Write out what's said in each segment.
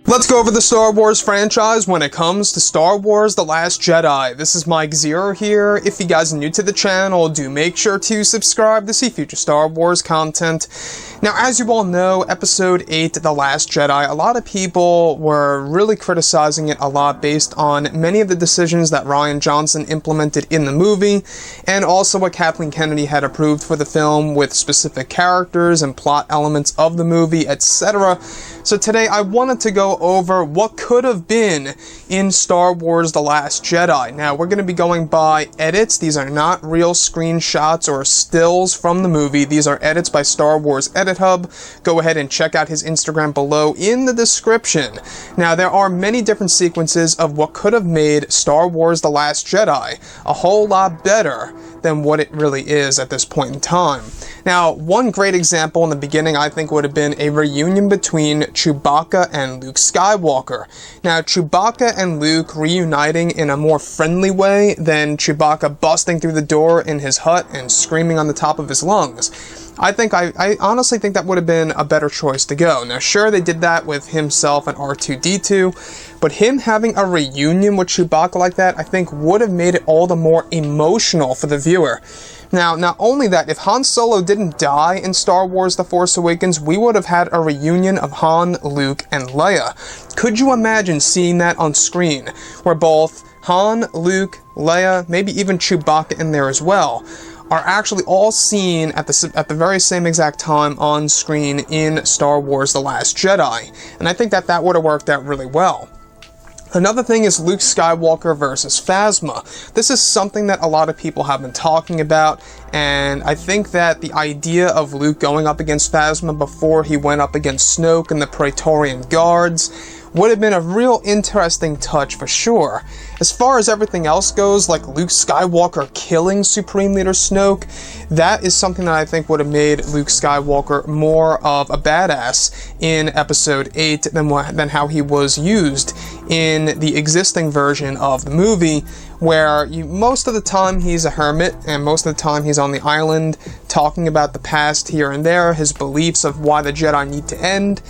Let's go over the Star Wars franchise when it comes to Star Wars The Last Jedi. This is Mike Zero here. If you guys are new to the channel, do make sure to subscribe to see future Star Wars content. Now, as you all know, Episode 8, The Last Jedi, a lot of people were really criticizing it a lot based on many of the decisions that Rian Johnson implemented in the movie, and also what Kathleen Kennedy had approved for the film with specific characters and plot elements of the movie, etc. So today I wanted to go over what could have been in Star Wars The Last Jedi. Now, we're going to be going by edits. These are not real screenshots or stills from the movie. These are edits by Star Wars Edit Hub. Go ahead and check out his Instagram below in the description. Now, there are many different sequences of what could have made Star Wars The Last Jedi a whole lot better than what it really is at this point in time. Now, one great example in the beginning, I think, would have been a reunion between Chewbacca and Luke Skywalker. Now, Chewbacca and Luke reuniting in a more friendly way than Chewbacca busting through the door in his hut and screaming on the top of his lungs. I honestly think that would have been a better choice to go. Now, sure, they did that with himself and R2-D2, but him having a reunion with Chewbacca like that, I think would have made it all the more emotional for the viewer. Now, not only that, if Han Solo didn't die in Star Wars The Force Awakens, we would have had a reunion of Han, Luke, and Leia. Could you imagine seeing that on screen, where both Han, Luke, Leia, maybe even Chewbacca in there as well, are actually all seen at the very same exact time on screen in Star Wars The Last Jedi? And I think that would have worked out really well. Another thing is Luke Skywalker versus Phasma. This is something that a lot of people have been talking about, and I think that the idea of Luke going up against Phasma before he went up against Snoke and the Praetorian Guards would have been a real interesting touch for sure. As far as everything else goes, like Luke Skywalker killing Supreme Leader Snoke, that is something that I think would have made Luke Skywalker more of a badass in Episode 8 than how he was used in the existing version of the movie, where most of the time he's a hermit, and most of the time he's on the island talking about the past here and there, his beliefs of why the Jedi need to end.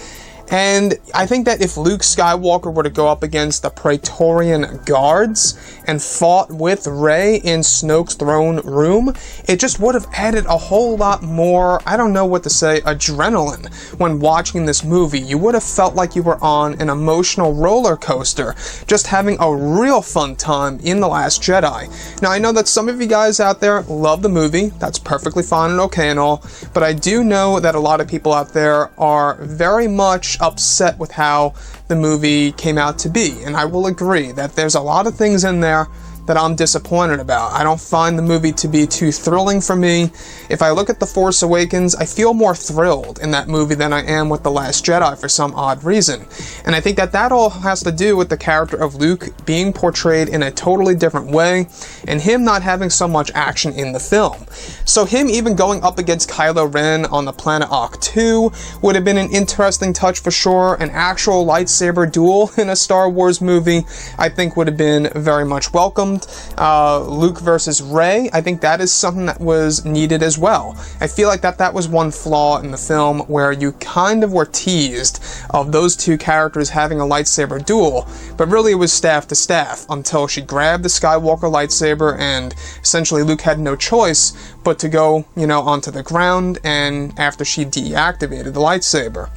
And I think that if Luke Skywalker were to go up against the Praetorian Guards and fought with Rey in Snoke's throne room, it just would have added a whole lot more, I don't know what to say, adrenaline when watching this movie. You would have felt like you were on an emotional roller coaster, just having a real fun time in The Last Jedi. Now, I know that some of you guys out there love the movie. That's perfectly fine and okay and all, but I do know that a lot of people out there are very much upset with how the movie came out to be, and I will agree that there's a lot of things in there that I'm disappointed about. I don't find the movie to be too thrilling for me. If I look at The Force Awakens, I feel more thrilled in that movie than I am with The Last Jedi for some odd reason. And I think that all has to do with the character of Luke being portrayed in a totally different way, and him not having so much action in the film. So him even going up against Kylo Ren on the planet Ahch-To would have been an interesting touch for sure. An actual lightsaber duel in a Star Wars movie, I think would have been very much welcomed. Luke versus Rey, I think that is something that was needed as well. I feel like that was one flaw in the film, where you kind of were teased of those two characters having a lightsaber duel, but really it was staff to staff until she grabbed the Skywalker lightsaber, and essentially Luke had no choice but to go, onto the ground, and after she deactivated the lightsaber.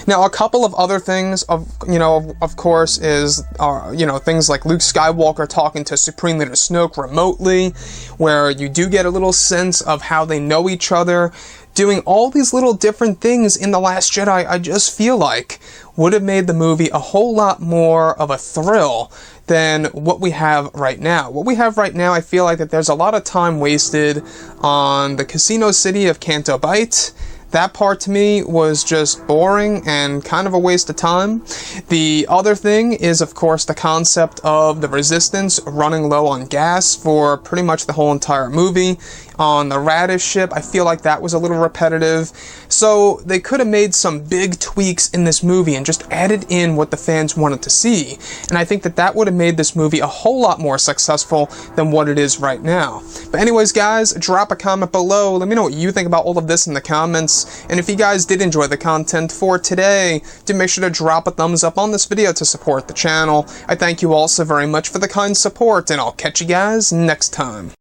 Now, a couple of other things, of course, is, things like Luke Skywalker talking to Supreme Leader Snoke remotely, where you do get a little sense of how they know each other. Doing all these little different things in The Last Jedi, I just feel like would have made the movie a whole lot more of a thrill than what we have right now. What we have right now, I feel like that there's a lot of time wasted on the casino city of Canto Bight. That part to me was just boring and kind of a waste of time. The other thing is, of course, the concept of the Resistance running low on gas for pretty much the whole entire movie. on the Radish ship. I feel like that was a little repetitive. So they could have made some big tweaks in this movie and just added in what the fans wanted to see. And I think that that would have made this movie a whole lot more successful than what it is right now. But anyways, guys, drop a comment below. Let me know what you think about all of this in the comments. And if you guys did enjoy the content for today, do make sure to drop a thumbs up on this video to support the channel. I thank you all so very much for the kind support, and I'll catch you guys next time.